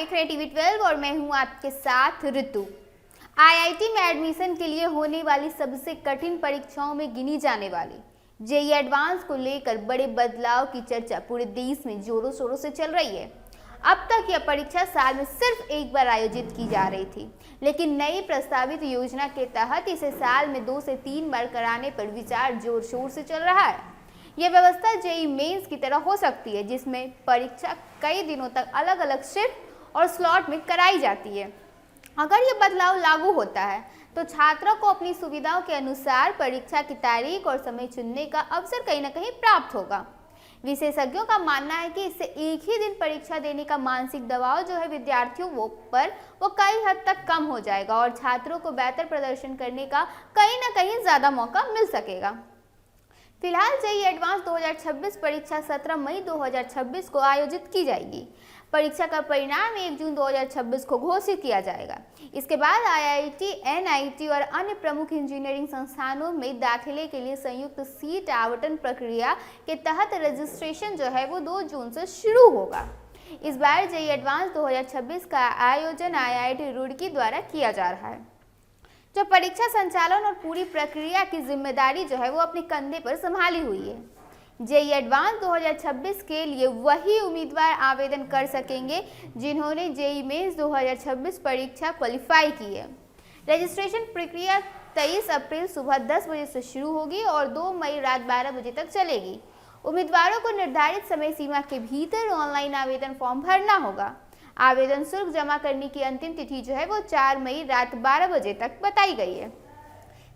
देख रहे हैं टीवी 12 और मैं हूं आपके साथ ऋतु। आईआईटी में एडमिशन के लिए होने वाली सबसे कठिन परीक्षाओं में गिनी जाने वाली जेईई एडवांस को लेकर बड़े बदलाव की चर्चा पूरे देश में जोरों शोरों से चल रही है। अब तक यह परीक्षा साल में सिर्फ एक बार आयोजित की जा रही थी, लेकिन नई प्रस्तावित योजना के तहत इसे साल में 2 से 3 बार कराने पर विचार जोर शोर से चल रहा है। यह व्यवस्था जेईई मेंस की तरह हो सकती है, जिसमें परीक्षा कई दिनों तक अलग अलग शिफ्ट और स्लॉट में कराई जाती है। अगर यह बदलाव लागू होता है तो छात्रों को अपनी सुविधाओं के अनुसार परीक्षा की तारीख और समय चुनने का अवसर कहीं न कहीं प्राप्त होगा। विशेषज्ञों का मानना है कि इससे एक ही दिन परीक्षा देने का मानसिक दबाव जो है विद्यार्थियों पर वो कई हद तक कम हो जाएगा और छात्रों को बेहतर प्रदर्शन करने का कहीं न कहीं ज़्यादा मौका मिल सकेगा। फिलहाल जेईई एडवांस 2026 परीक्षा 17 मई 2026 को आयोजित की जाएगी। परीक्षा का परिणाम 1 जून 2026 को घोषित किया जाएगा। इसके बाद आईआईटी, एनआईटी और अन्य प्रमुख इंजीनियरिंग संस्थानों में दाखिले के लिए संयुक्त सीट आवंटन प्रक्रिया के तहत रजिस्ट्रेशन जो है वो 2 जून से शुरू होगा। इस बार जेईई एडवांस 2026 का आयोजन आईआईटी रुड़की द्वारा किया जा रहा है, जो परीक्षा संचालन और पूरी प्रक्रिया की जिम्मेदारी जो है वो अपने कंधे पर संभाली हुई है। जेईई एडवांस 2026 के लिए वही उम्मीदवार आवेदन कर सकेंगे जिन्होंने जेईई मेंस 2026 परीक्षा क्वालिफाई की है। रजिस्ट्रेशन प्रक्रिया 23 अप्रैल सुबह 10 बजे से शुरू होगी और 2 मई रात 12 बजे तक चलेगी। उम्मीदवारों को निर्धारित समय सीमा के भीतर ऑनलाइन आवेदन फॉर्म भरना होगा। आवेदन शुल्क जमा करने की अंतिम तिथि जो है वो 4 मई रात 12 बजे तक बताई गई है।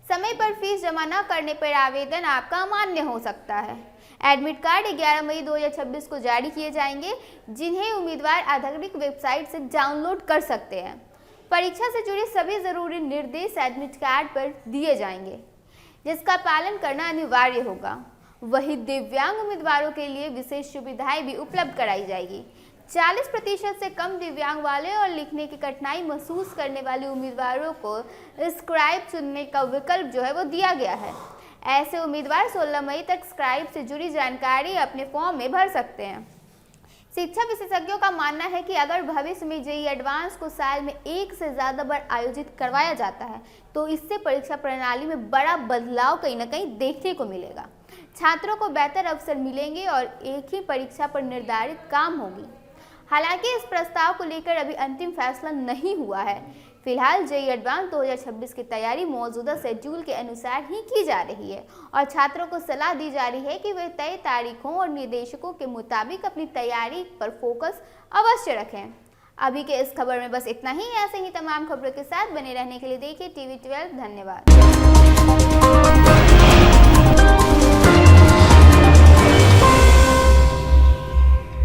समय पर फीस जमा न करने पर आवेदन आपका अमान्य हो सकता है। एडमिट कार्ड 11 मई 2026 को जारी किए जाएंगे, जिन्हें उम्मीदवार आधिकारिक वेबसाइट से डाउनलोड कर सकते हैं। परीक्षा से जुड़े सभी जरूरी निर्देश एडमिट कार्ड पर दिए जाएंगे, जिसका पालन करना अनिवार्य होगा। वहीं दिव्यांग उम्मीदवारों के लिए विशेष सुविधाएं भी उपलब्ध कराई जाएगी। 40% से कम दिव्यांग वाले और लिखने की कठिनाई महसूस करने वाले उम्मीदवारों को स्क्राइब चुनने का विकल्प जो है वो दिया गया है। ऐसे उम्मीदवार 16 मई तक स्क्राइब से जुड़ी जानकारी अपने फॉर्म में भर सकते हैं। शिक्षा विशेषज्ञों का मानना है कि अगर भविष्य में जेईई एडवांस को साल में 1 से ज़्यादा बार आयोजित करवाया जाता है तो इससे परीक्षा प्रणाली में बड़ा बदलाव कहीं न कहीं देखने को मिलेगा। छात्रों को बेहतर अवसर मिलेंगे और एक ही परीक्षा पर निर्धारित काम होगी। हालांकि इस प्रस्ताव को लेकर अभी अंतिम फैसला नहीं हुआ है। फिलहाल जेईई एडवांस 2026 की तैयारी मौजूदा शेड्यूल के अनुसार ही की जा रही है और छात्रों को सलाह दी जा रही है कि वे तय तारीखों और निर्देशकों के मुताबिक अपनी तैयारी पर फोकस अवश्य रखें। अभी के इस खबर में बस इतना ही। ऐसे ही तमाम खबरों के साथ बने रहने के लिए देखिए टीवी 12। धन्यवाद।